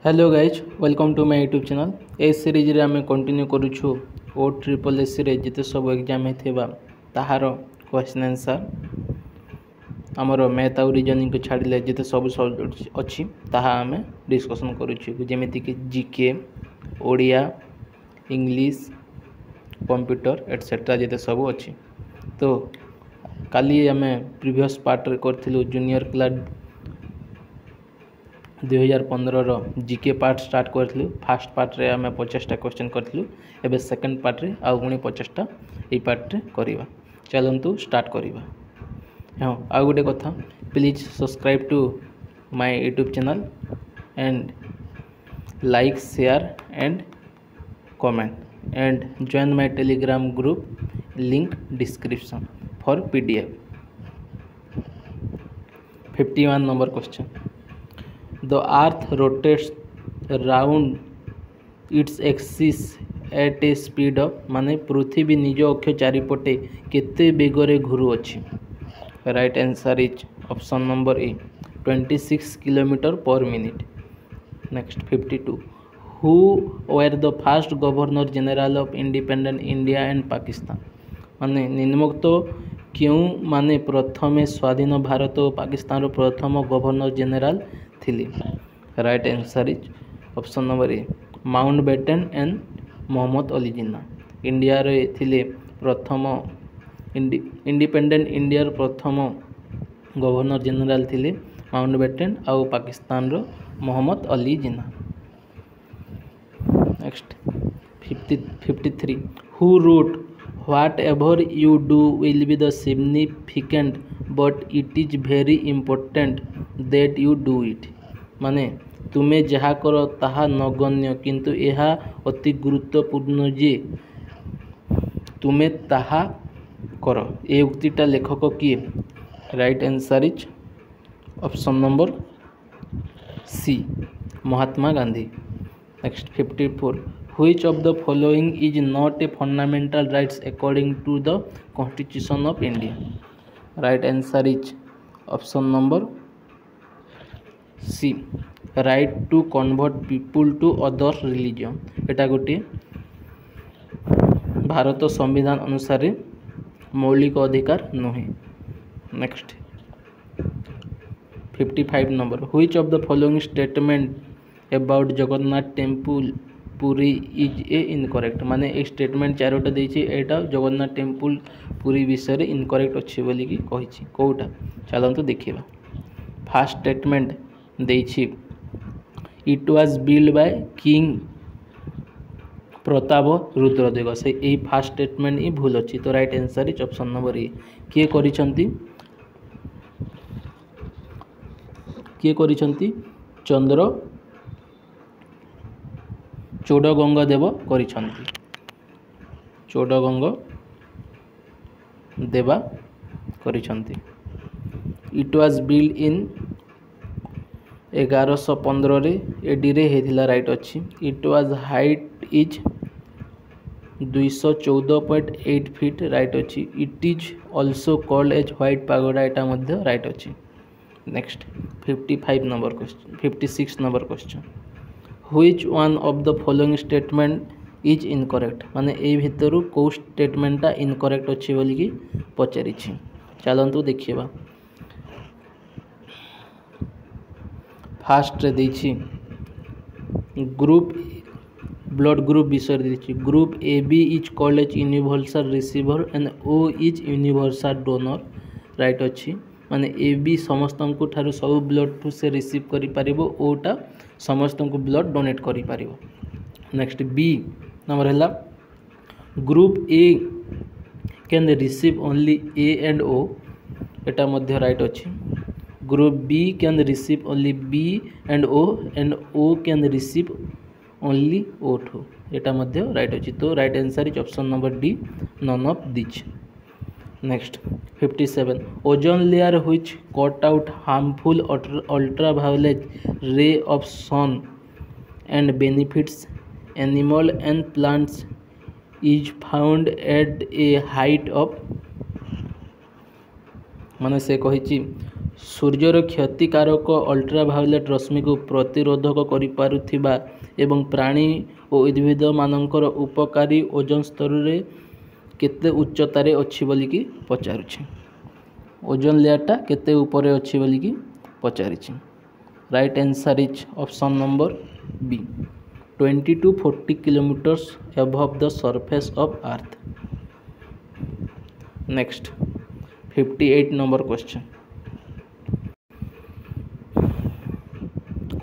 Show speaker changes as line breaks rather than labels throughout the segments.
Hello guys welcome to my YouTube channel. ए series रे आम कंटिन्यू करूछु ओ ट्रिपल एससी रे जिते सब एग्जाम हेथिबा ताहार क्वेश्चन आंसर आमर मैथ और रीजनिंग को छाड़िले जिते सब सब्जेक्ट अच्छी ताहा आम डिस्कसन करूछु जेमिति कि GK Odia English computer etcetera जिते सब अच्छी। तो काली आम प्रीवियस पार्ट रे करथिलु junior class 2015 GK part start करूँ। फास्ट पार्ट रे आम 50टा क्वेश्चन करूँ। एबे सेकंड पार्ट रे आउ पुणी 50टा ये पार्ट रे करवा। चलतु स्टार्ट करवा। हाँ आउ गोटे कथा please subscribe to my YouTube channel and like share and comment and join my Telegram group link description for PDF. 51 number question. The earth rotates round its axis at a speed of माने पृथ्वी निज अक्ष चारिपटे केते बेगरे घुरु अछि। Right answer is option number A 26 kilometre per minute. Next 52 who were the first governor general of independent India and Pakistan माने निम्नोक्त क्यों माने प्रथमे स्वाधीन भारत और पाकिस्तान प्रथम गवर्नर जनरल थिली। Right answer is option number A Mountbatten and Mohammad Ali Jinnah. India रे थिले प्रथम इंडिपेंडेंट इंडिया प्रथम गवर्नर जनरल थिले माउंटबेटन और पाकिस्तान रो Mohammad Ali Jinnah. Next 53 who wrote whatever you do will be the significant but it is very important that you do it माने तुम्हें जहाँ कर ताहा नगण्य किंतु यह अति गुरुत्वपूर्ण जे तुम्हें ताहा कर। ए उक्तिटा लेखक किए। Right answer is option number C Mahatma Gandhi. Next 54 which of the following is not a fundamental rights according to the constitution of India. Right answer is option number C right to convert people to other religion. एटा गोटे भारत संविधान अनुसार मौलिक अधिकार नुहे। Next 55 number which of the following statement about Jagannath temple Puri is a incorrect माने एक statement चारोटा देछि एटा जगन्नाथ टेम्पल पुरी विषय रे इनकरेक्ट अछि बोली कि कहिछि कोटा। चलंतु देखिबा। फर्स्ट स्टेटमेंट देछि it was build by king Pratap Rudradev से यही फास्ट स्टेटमेंट ही भूल अच्छी। तो right answer is option number A किए करिसंती चंद्र चोडगंगा देव करिसंती चोडगंगा देवा करिसंती। इट वाज बिल्ड इन 1115 रे एडी रे हेथिला। राइट अच्छी। It was height is 214.8 feet. Right अच्छी। It is also called as white pagoda एटा मध्य राइट अच्छी। Next 56 number question which one of the following statement is incorrect माने ए भितर को स्टेटमेंटा इनकरेक्ट अच्छी बोली कि पचारि। चलंतु देखिबा। फास्ट रे देछि ग्रुप ब्लड ग्रुप विषय देछि group A B is called as universal receiver and O is universal donor. Right अच्छी माने ए बी समस्त को ठारू सब ब्लड ठू से रिसीव करि परिबो ओटा समस्त को ब्लड डोनेट करि परिबो। नेक्स्ट बी नंबर हैला group A can receive only A and O एटा मध्य राइट अच्छी। Group B can receive only B and O can receive only O too एटा मध्य राइट अच्छी। तो right answer is option number D none of this. Next 57 ozone layer which cut out harmful ultraviolet ray of sun and benefits animal and plants is found at a height of माने से कहिछि सूर्यर क्षतिकारक अल्ट्राभायोलेट रश्मि को प्रतिरोधक करिपारुथिबा एवं प्राणी और उद्भिद मानकर उपकारी ozone स्तर रे केते उच्चतार अच्छी बोली कि पचारुछि ओजोन लेयरटा केते ऊपर अच्छी बोली कि पचारिछि right answer is option number B 20 to 40 kilometers above the surface of earth. Next 58 number question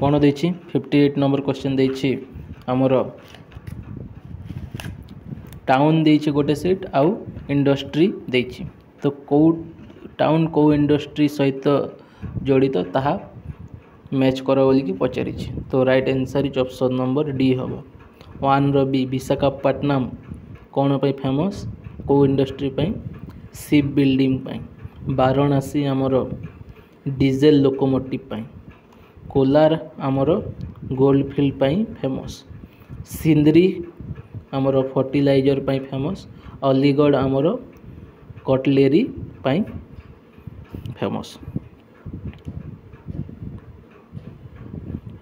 कौन देछि 58 नंबर क्वेश्चन देछि हमर टाउन देछि गोटे सेट आउ इंडस्ट्री देछि तो को टाउन को इंडस्ट्री सहित जड़ित ताहा मैच कर बोली कि पचारि तो right answer is option number D हम 1 रबी विशाखापट्टनम कौन पे फेमस को इंडस्ट्री पे शिप बिल्डिंग पे वाराणसी आमर डीजेल लोकोमोटिव पे कोलार आमर गोल्ड फील्ड पे फेमस सिंदरी आमर फर्टिलाइजर पे फेमस अलीगढ़ आमर कटलेरी पे famous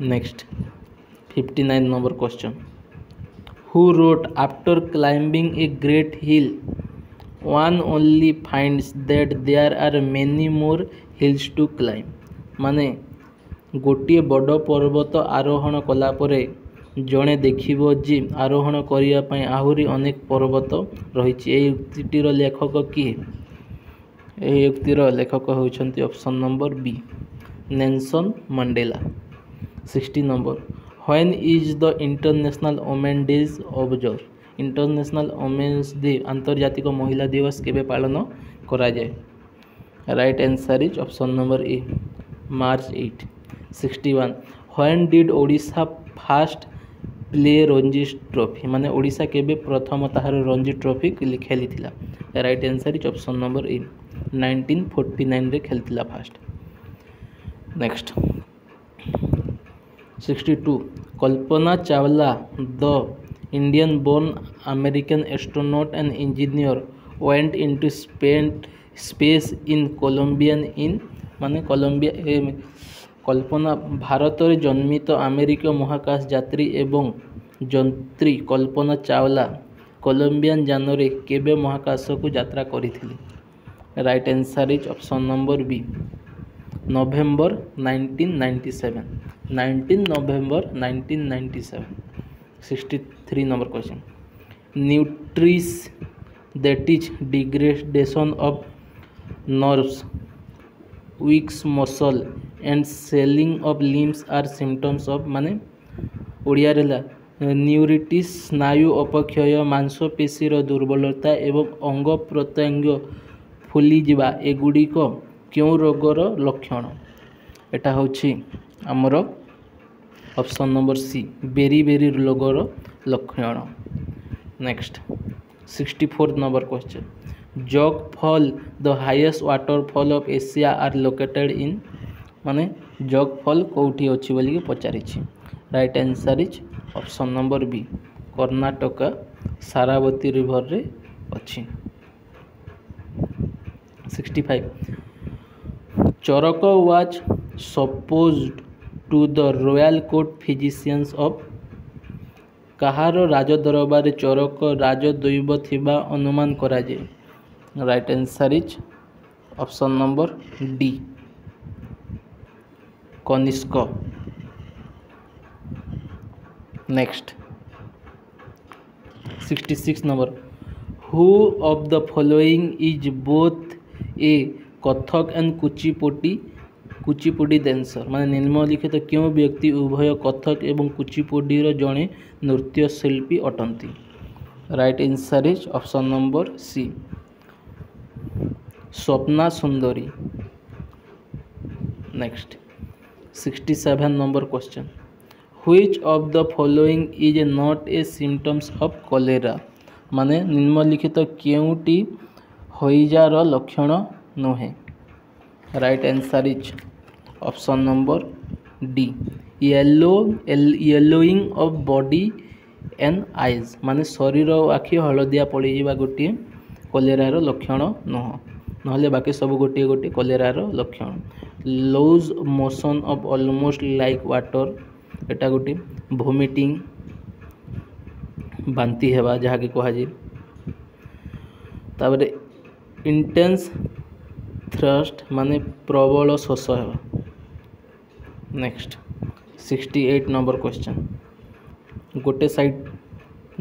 next 59 number question who wrote after climbing a great hill one only finds that there are many more hills to climb माने गोटे बड़ पर्वत आरोहण कला परे जड़े देखिबो जे आरोहण करिया पई आहुरी अनेक पर्वत रहिछि एई उक्तिटीर लेखक किए एई उक्तिर लेखक होउछन्ति option number B Nelson Mandela 60 number when is the international women days observed international women's day अंतर्जातिक महिला दिवस केबे पालन करा जाए right answer is option number A March 8 61 when did Odisha first play Ranji trophy माने ओडिशा केबे प्रथम ताहार रणजी ट्रॉफी खेलिथिला right answer is option number A 1949 रे खेलिथिला first next 62 Kalpana Chawla the Indian born American astronaut and engineer went into space in Columbian in माने Columbia कल्पना भारत रे जन्मित America महाकाश यात्री एवं जंत्री कल्पना चावला कोलंबियन यान रे केबे महाकाश को यात्रा करिथिले right answer is option number B November 1997 November 1997 63 number question nutrition that is degradation of nerves weak muscle and swelling of limbs are symptoms of माने ओडिया रेला न्यूरिटिस स्नायु अपक्षय मांसपेशीर दुर्बलता एवं अंग प्रत्यंग फुली जिबा एगुड़िक क्यों रोगर लक्षण एटा होछि आमर option number C beriberi रोगर लक्षण next 64 number question Jog fall the highest waterfall of Asia are located in माने जॉग फॉल कोठी अछि बोली पचारि right answer is option number B Karnataka Sharavati river रे अछि 65 Charak was supposed to the royal court physicians of कहार राजदरबार चरक राजदैव थिबा अनुमान करा जाए right answer is option number D Kanishka next 66 number who of the following is both a Kathak and Kuchipudi dancer माने निम्नलिखित क्यों व्यक्ति उभय कथक एवं कुचिपुड़ीर जड़े नृत्यशिल्पी अटंती right answer is option number C Swapna Sundari next 67 number question which of the following is not a symptoms of cholera माने निम्नलिखित क्योंटी हइजार लक्षण नुहे right answer is option number D yellowing of body and eyes माने शरीर और आखि हलदिया पड़ जावा गोटे कलेरार लक्षण नुह नहले बाकी सब गोटे गोटे कलेरार लक्षण। Loose motion of almost like water एटा गोटे। वोमिटिंग बांती हेबा जहाँ कि कहुए। तापरे इंटेंस थ्रस्ट माने प्रबल शोष हेबा। Next 68 number question. गोटे साइड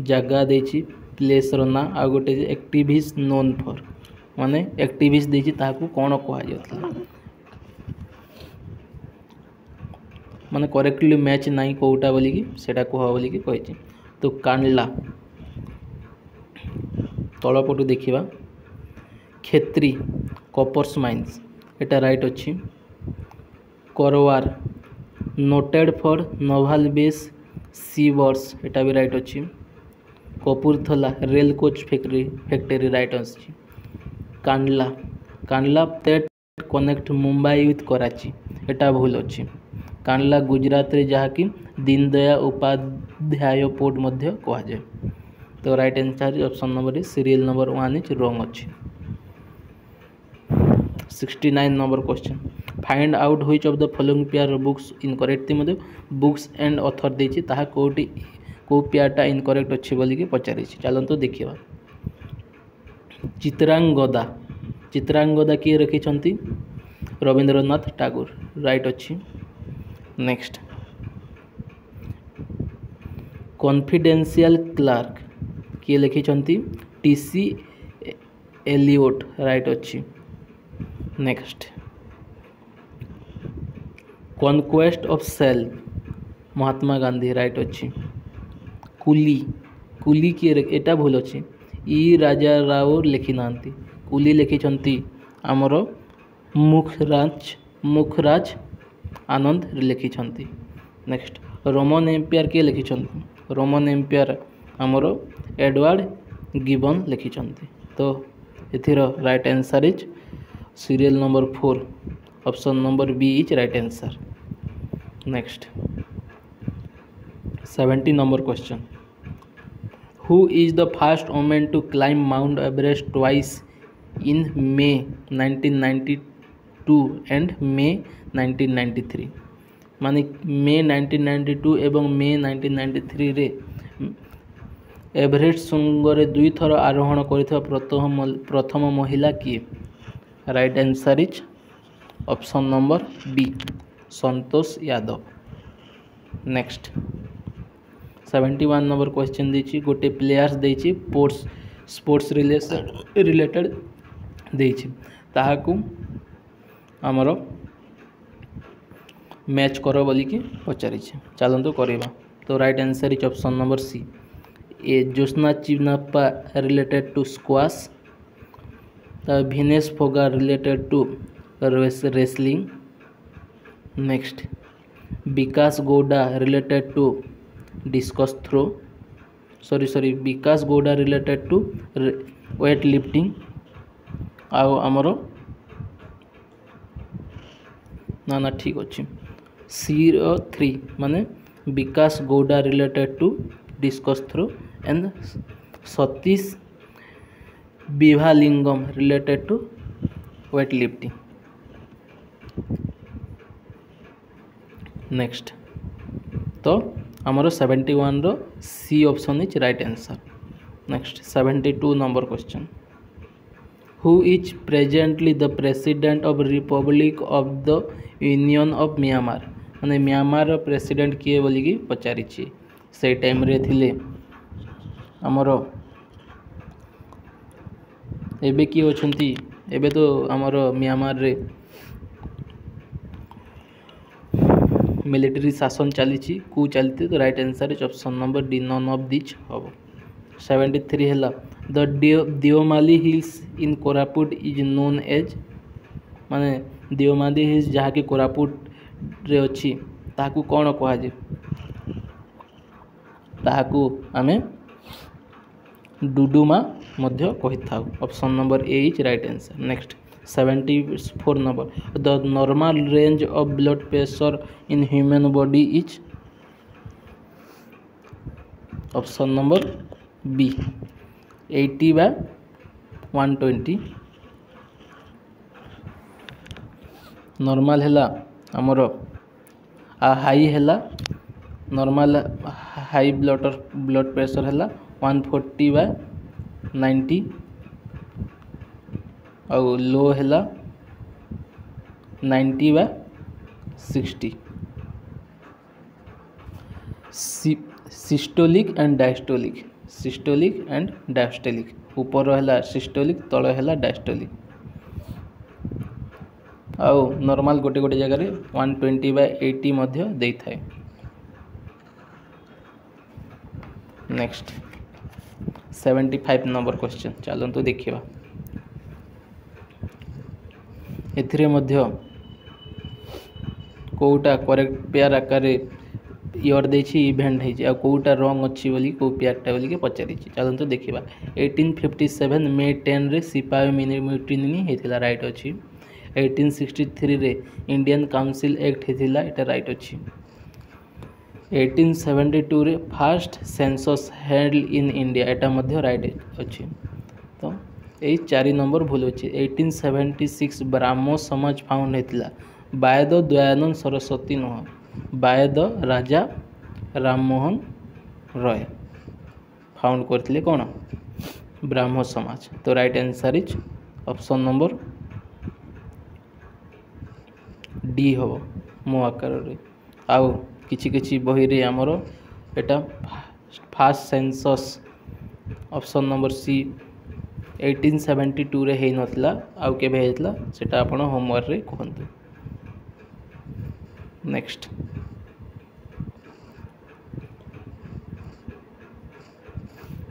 जगह देछि प्लेस रो ना आ गोटे एक्टिविस्ट नोन फॉर माने एक्टिविस्ट देछि ताकू कोन कहा जातला माने करेक्टली मैच नाही कोउटा बोली कि सेटा कहा बोली कि कहिछि। तो कांडला तळपटु देखिबा खेत्री कॉपर्स माइंस एटा राइट अछि। Karwar noted for naval base sea birds एटा भी राइट अछि। Kapurthala rail coach factory right अछि। Kandla that connect Mumbai with Karachi एटा भूल अछि। कांडला गुजरात रे जहाँ कि दीनदयाल उपाध्याय पोर्ट मध्य कहा जाए। तो right answer option number serial number 1 is wrong अछि। 69 number question. Find out which of the following pair of books incorrect मतलब बुक्स एंड ऑथर देछि ताहा कोटी को पेयरटा इनकरेक्ट अच्छी बोली कि पचारि। चलतो देखिबा। चित्रांगदा किए रखिछंती रविंद्रनाथ टागोर राइट अच्छी। नेक्स्ट कॉन्फिडेंशियल क्लार्क किए लिखिछंती टीसी एलियोट राइट अच्छी। Next conquest of self Mahatma Gandhi right अच्छी। कुली किए एटा भूल अच्छी। ई राजा राव लिखि नांती कुली लिखिछंती आमर मुखराज आनंद लिखिछंती। नेक्स्ट रोमन एम्पायर किए लिखिछंती रोमन एम्पायर आमर एडवर्ड गिबन लिखिछंती। तो एथिर right answer is serial number 4 option number B is right answer. Next 70 number question. Who is the first woman to climb Mount Everest twice in May 1992 and May 1993? माने मे 1992 एवं मे 1993 रे Everest Shringa रे 2 थर आरोहण करिथा प्रथम महिला किए? Right answer is option number B Santosh Yadav. Next 71 number question देछि गोटे प्लेयर्स देछि स्पोर्ट्स रिलेटेड देछि ताहाकू आमर मैच कर बोली कि पचारि। चलतु करवा। तो right answer is option number C A Jyotsna Chinappa related to squash. Vinesh Phogat related to wrestling. Next Vikas Gowda related to discus throw sorry Vikas Gowda related to weight lifting. आउ आमर ना ठीक अच्छे 03 माने Vikas Gowda related to discus throw and Satish Sivalingam related to weight lifting. Next तो आमर 71 रो C option is right answer. Next 72 number question. Who is presently the president of Republic of the union of Myanmar माने म्यांमार प्रेसिडेंट किए बोली कि पचारि। से time रे थिले आमर एबे किए अछंती एबे तो आमर म्यांमार रे मिलिटरी शासन चली कु चलती। तो right answer is option number D none of this हम। 73 है the Deomali hills in Koraput is known as माने देओमाली हिल्स जहाँ कि कोरापुट रे अच्छी ताकू कौन कहुए ताकू आमे डुडुमा मध्य कही था। Option number A is right answer. Next 74 number the normal range of blood pressure in human body is option number B 80/120। Normal है आमर हाई है नॉर्मल हाई ब्लड प्रेशर है 140/90 और लो है 90/60 सिस्टोलिक एंड डायस्टोलिक ऊपर है सिस्टोलिक तल है डायस्टोलिक आउ नॉर्मल गोटे गोटे जगह 120/80 मध्य दे थाए। नेक्स्ट 75 नंबर क्वेश्चन चलतु देखा एथिरे मध्य कोटा करेक्ट पेयर आकार इयर देछि इवेंट है कोटा रंग अच्छी बोली को पेयरटा बोली के पचारि चलतु देखा 1857 मे 10 रे सिपाही म्यूटिनी होता राइट अच्छी 1863 रे इंडियन काउंसिल एक्ट होता एटा राइट अच्छी 1872 रे fast census held in India एटा मध्य राइट अच्छी तो यही 4 नंबर भूल अच्छे 1876 ब्राह्मो समाज फाउंड होता बायद दयानंद सरस्वती नुह बायद राजा राममोहन रॉय फाउंड करते कौन ब्राह्मो समाज तो right answer is option number D हम मो आकार आउ किछि बही रे आमर एटा first census option number C 1872 रे हेई नथिला आउ केबे हेतला सेटा आपण होमवर्क रे कहंतु। Next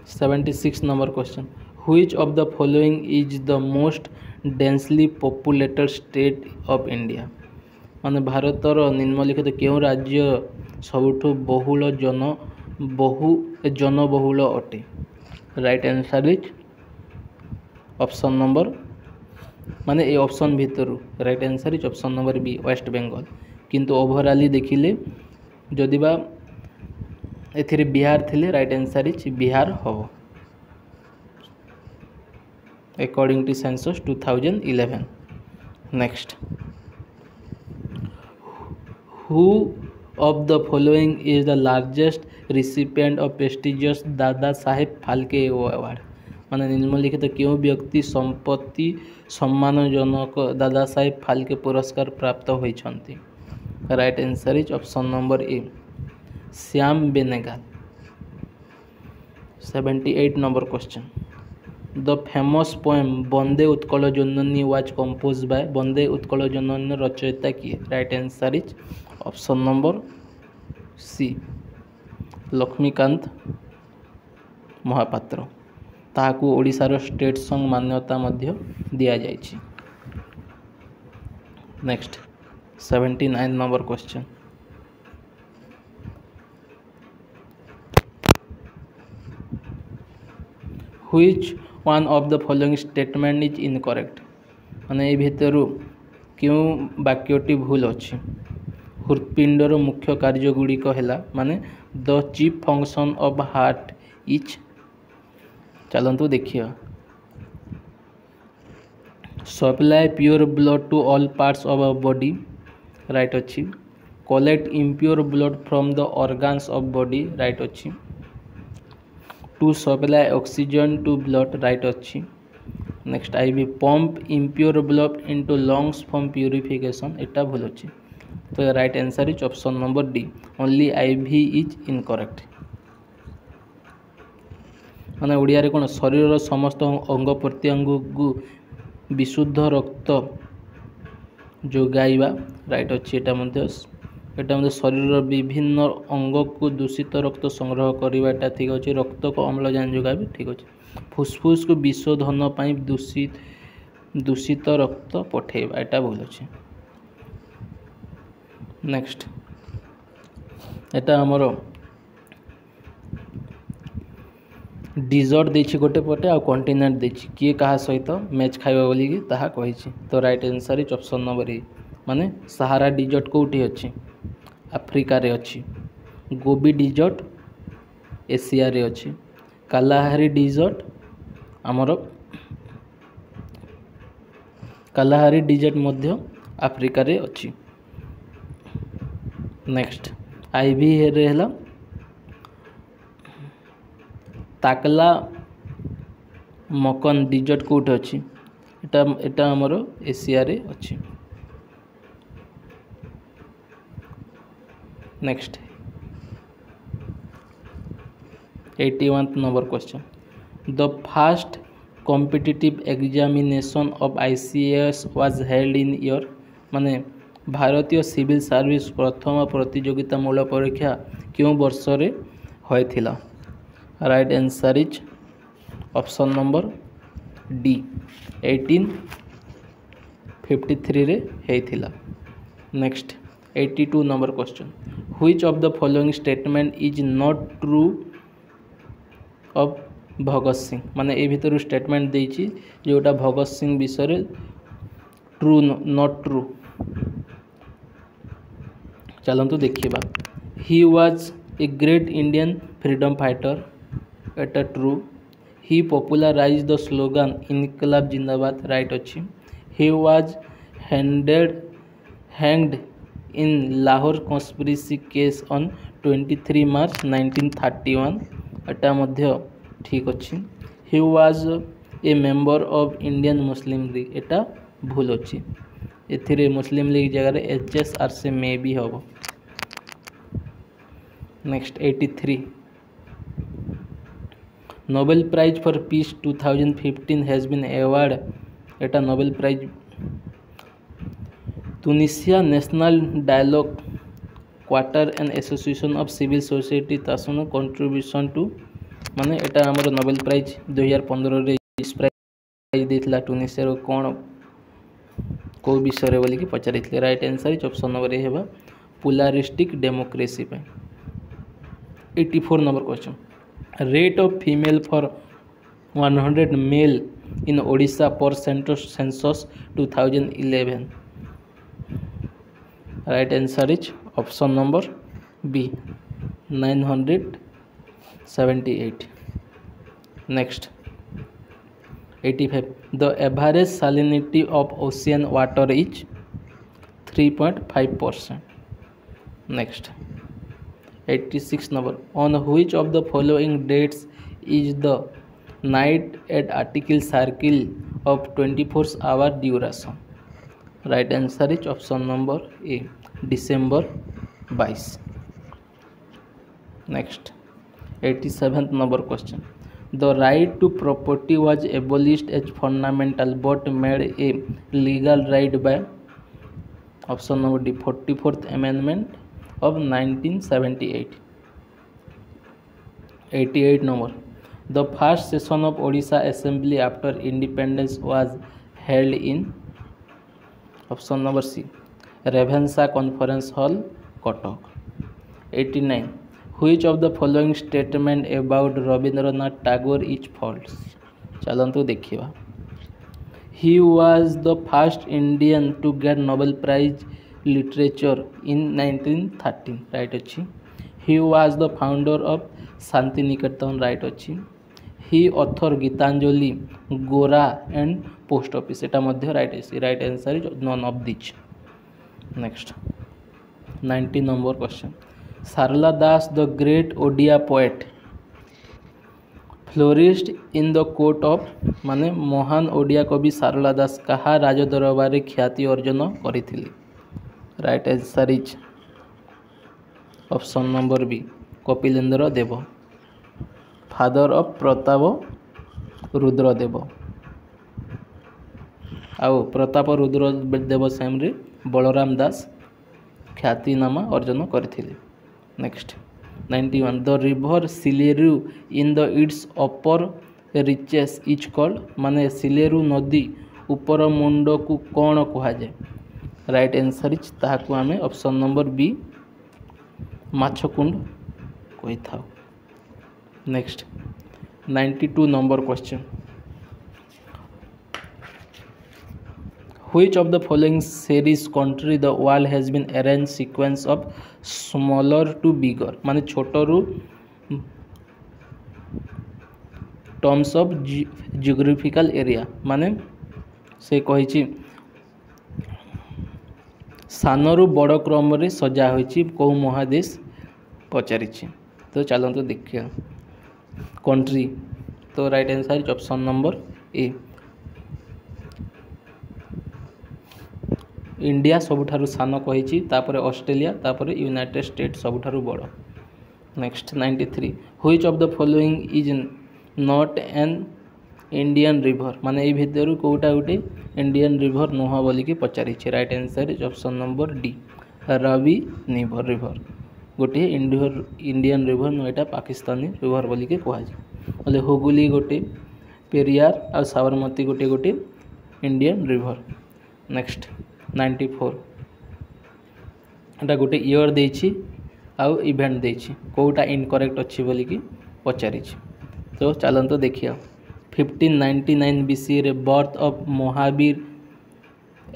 76 number question which of the following is the most densely populated state of India माने भारतर निम्नलिखित केउं राज्य सबुठु जनबहुल अटे right answer is option number माने ए ऑप्शन भितर right answer is option number B West Bengal किंतु ओवरऑली देखिले जदि बा एथिरे बिहार थिले राइट आंसर इज बिहार हम according to census 2011। Next Who of the following is the largest recipient of prestigious Dada Saheb Phalke award माने निम्नलिखित क्यों व्यक्ति संपत्ति सम्मानजनक दादा साहेब फाल्के पुरस्कार प्राप्त होइछन्ति right answer is option number A Shyam Benegal. 78 number question the famous poem Vande Utkal Janani was composed by Vande Utkal Janani रचयिता किए right answer is option number C Laxmikant Mohapatra ताकू ओडिशार स्टेट सॉन्ग मान्यता मध्य दिया जाइछि। Next 79 number question which one of the following statement is incorrect माने ए भितर क्यों वाक्यटी भूल अच्छी हृत्पिंडर मुख्य कार्यगुड़िक है माने the chief function of heart is चलतु देखिए supply pure blood to all parts of our body right अच्छी collect impure blood from the organs of body right अच्छी to supply oxygen to blood right अच्छी next IV pump impure blood into lungs from purification एटा भूल अच्छी तो right answer is option number D only IV is incorrect माने ओडिया रे कोन शरीर समस्त अंग प्रत्यंग को विशुद्ध रक्त जोगाइबा राइट अच्छी एटा मध्य शरीर विभिन्न अंग को दूषित रक्त संग्रह करवाटा ठीक अच्छे रक्त को अम्लजान जोगाबी ठीक अच्छे फुसफुस को विशोधन दूषित रक्त पठेबा एटा भूल अच्छे। नेक्स्ट एटा हमर डिजर्ट देछि गोटे पटे आ कॉन्टिनेंट देछि किए कहा सहित मैच खाइबा बोली कि ताहा कहिछि तो right answer is option number ए माने सहारा डिजर्ट कोठी अछि अफ्रीका रे अछि गोबी डिजर्ट एशिया रे अछि कालाहारी डिजर्ट आमर कालाहारी डिजर्ट मध्य आफ्रिका रे अच्छी। नेक्स्ट आईवी रे हला ताकला मकन डिजर्ट कोट अच्छी एटा हमर एशिया रे अच्छी। Next 81 number question the first competitive examination of ICAS was held in year माने भारतीय सिविल सर्विस प्रथम प्रतियोगितामूलक परीक्षा क्यों वर्ष रे होइथिला। Right answer is option number D 1853 रे हेइथिला। Next 82 number question which of the following statement is not true of Bhagat Singh माने ए भितर स्टेटमेंट देछि जोटा भगत सिंह विषय ट्रू नॉट ट्रू। चलतु देखिबा he was a great Indian freedom fighter एटा true. He popularise the slogan Inquilab Zindabad right अच्छी। He was hanged in Lahore conspiracy case on 23 March 1931 एटा मध्य ठीक अच्छी। He was a member of Indian Muslim League एटा भूल अच्छी एथिरे मुस्लिम लीग जगह HSRC में भी हम। Next 83 Nobel prize for peace 2015 has been award एटा Nobel prize Tunisia national dialogue quartet and association of civil society तासन कंट्रीब्यूशन टू माने एटा हमर नोबेल प्राइज 2015 रे इस प्राइज देथिला टुनिसिया रो कोन को विषय रे बोली कि पचारिथिले। Right answer is option number A हेबा प्लुरलिस्टिक डेमोक्रेसी पे। 84 number question rate of female for 100 male in Odisha per census 2011। Right answer is option number B 978। Next 85 the average salinity of ocean water is 3.5%. Next 86 number on which of the following dates is the night at Arctic Circle of 24 hour duration. Right answer is option number A December 22. Next 87th number question the right to property was abolished as fundamental but made a legal right by option number D 44th amendment of 1978. 88 number the first session of Odisha Assembly after independence was held in option number C Revensa Conference Hall Kotak. 89 which of the following statement about Rabindranath Tagore is false. चलंतु देखिबा he was the first Indian to get Nobel Prize Literature in 1913 right अच्छी। he was the founder of Shanti Niketan right अच्छी। he author Gitanjali Gora and Post Office Etah Madhya right अच्छी। right answer is none of these. Next 90 number question Sarla Das the great Odia poet flourished in the court of माने महान ओडिया कवि सारला दास कहा राज दरबार ख्याति अर्जन करिथिले। Right answer is option number B Kapilendra Deb father of Pratap Rudradev आउ प्रताप रुद्रदेव सेम रे बलराम दास ख्यातिनामा अर्जन करथिले। Next 91 the river Sileru in the its upper reaches is called माने सिलेरू नदी ऊपर मुंड को कौन कहा जाए। राइट आंसर इज ताहाकु आमे ऑप्शन नंबर बी माछकुंड कहि थाउ। Next 92 number question which of the following series country the world has been arranged sequence of smaller to bigger माने छोट रु टर्म्स ऑफ जियोग्राफिकल एरिया माने से कहिछि सानरू बड़ क्रम रे सजा होइछि कौ महादेश पचारिछि। तो चलते देखिए कंट्री। तो right answer is option number A. India सबुठारु सान कही, तापर ऑस्ट्रेलिया, तापर यूनाइटेड स्टेट सबुठारु बड़। Next 93 which of the following is not an Indian river, माने ये भितर कोटा गोटे इंडियन रिवर नुह बोलिकी पचारि। Right answer is option number D Ravi river गोटे इंडियन रिवर नुह एटा पाकिस्तानी रिवर बोलिकी कहुए। हुगुली गोटे, पेरियार आ साबरमती गोटे गोटे इंडियन रिवर। नेक्स्ट 94 एटा गोटे इयर देछि आउ इवेंट देछि, कोटा इनकरेक्ट अच्छी बोलिकी पचारि। तो चलते देखिए 1599 BC रे birth of Mahavir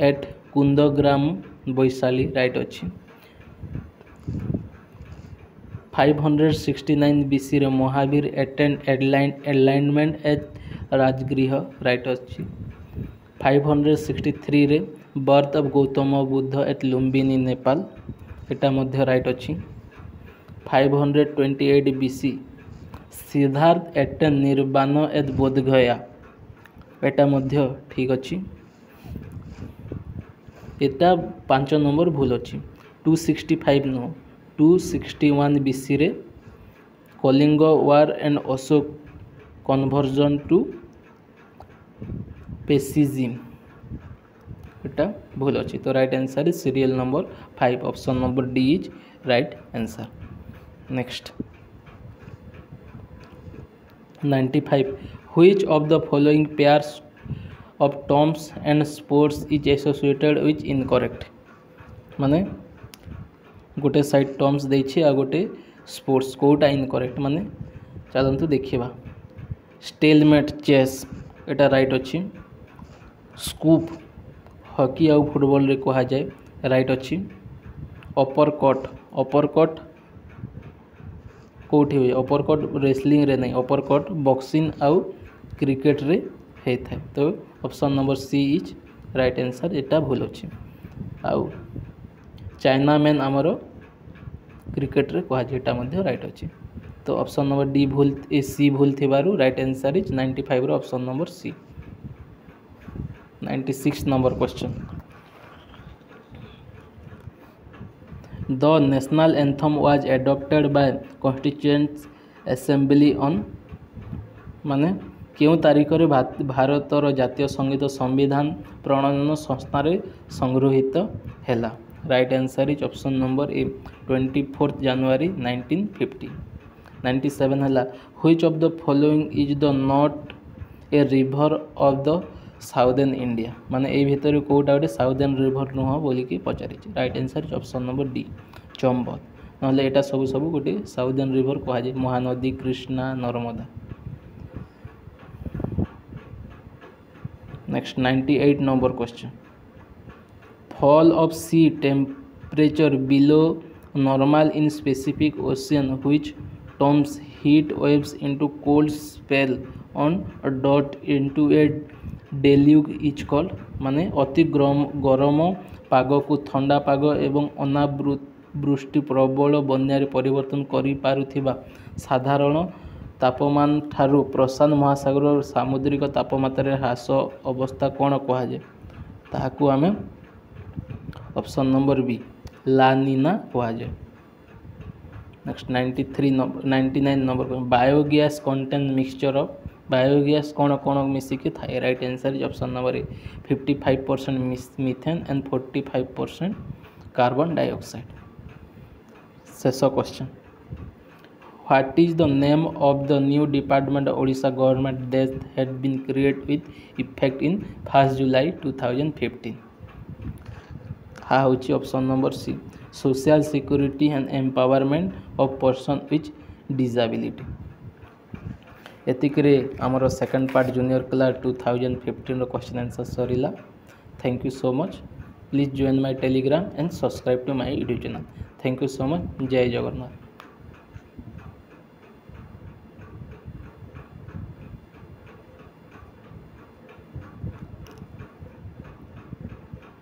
at Kundagram Vaishali. Right अच्छी। 569 BC रे Mahavir attend alignment at Rajgriha. Right अच्छी। 563 रे birth of Gautam Buddha at Lumbini Nepal. एटा मध्य राइट अच्छी। 528 BC Siddhartha attain nirvana at Bodhgaya. एटा मध्य ठीक अच्छी। एटा 5 नंबर भूल अच्छी। 265 नो 261 BC रे Kalinga war and Ashok conversion to पेसिज्म। एटा भूल अच्छी। तो right answer is serial number 5, option number D is right answer. Next 95 which of the following pairs of terms and sports is associated with incorrect, माने गोटे side terms देछि आ गोटे sports quota incorrect, माने चलंतु देखिबा। Stalemate chess एटा right अच्छी। Scoop hockey आउ football रे कहा जाए। राइट अच्छी। अपर कट कौटी हुए, अपर कट रेसलिंग रे नहीं, अपर कट बॉक्सिंग आउ क्रिकेट रे होता है। तो option number C is right answer. एटा भूल अच्छी। आउ चाइना मैन आमर क्रिकेट रे कहा जाए, मध्य राइट अच्छी। तो ऑप्शन नंबर डी भूल, सी भूल थिबारु राइट आंसर इज 95 रो option number C. 96 number question. The national anthem was adopted by constituent assembly on, माने क्यों तारीख रे भारतर जातीय संगीत संविधान प्रणयन संस्था रे संगृहीत हैला। Right answer is option number A 24 January 1950। 97 हैला which of the following is the not a river of the southern India, माने ए भितर कोटा गोटे साउदर्न रिवर नुह बोलिकी पचारि। Right answer is option number D Chambal, नहले एटा सब सब गोटे साउदर्न रिवर कहा जाए, Mahanadi, Krishna, Narmada. Next 98 number question. Fall of sea temperature below normal in specific ocean which terms heat waves into cold spell on dot into a deluge is called, माने अति गरम पाग को ठंडा पाग एवं अनावृष्टि प्रबल बन्यारे परिवर्तन करि पारुथिबा साधारण तापमान ठारू प्रशांत महासागर सामुद्रिक तापमात्रा ह्रास अवस्था कौन कहा जाए, ताहाकू आमे ऑप्शन नंबर बी लानिना कहा जाए। Next 99 number biogas contain mixture of, biogas कौन कौन मिसिकी थाए। Right answer is option number A 55% methane and 45% carbon dioxide. शेष question. What is the name of the new department Odisha government that had been created with effect in 1 July 2015। हाँ होची option number C social security and empowerment of person with disability. एतिकरे आमर second part junior class 2015 question answer सरीला। Thank you so much. Please join my Telegram and subscribe to my YouTube channel. Thank you so much. जय जगन्नाथ।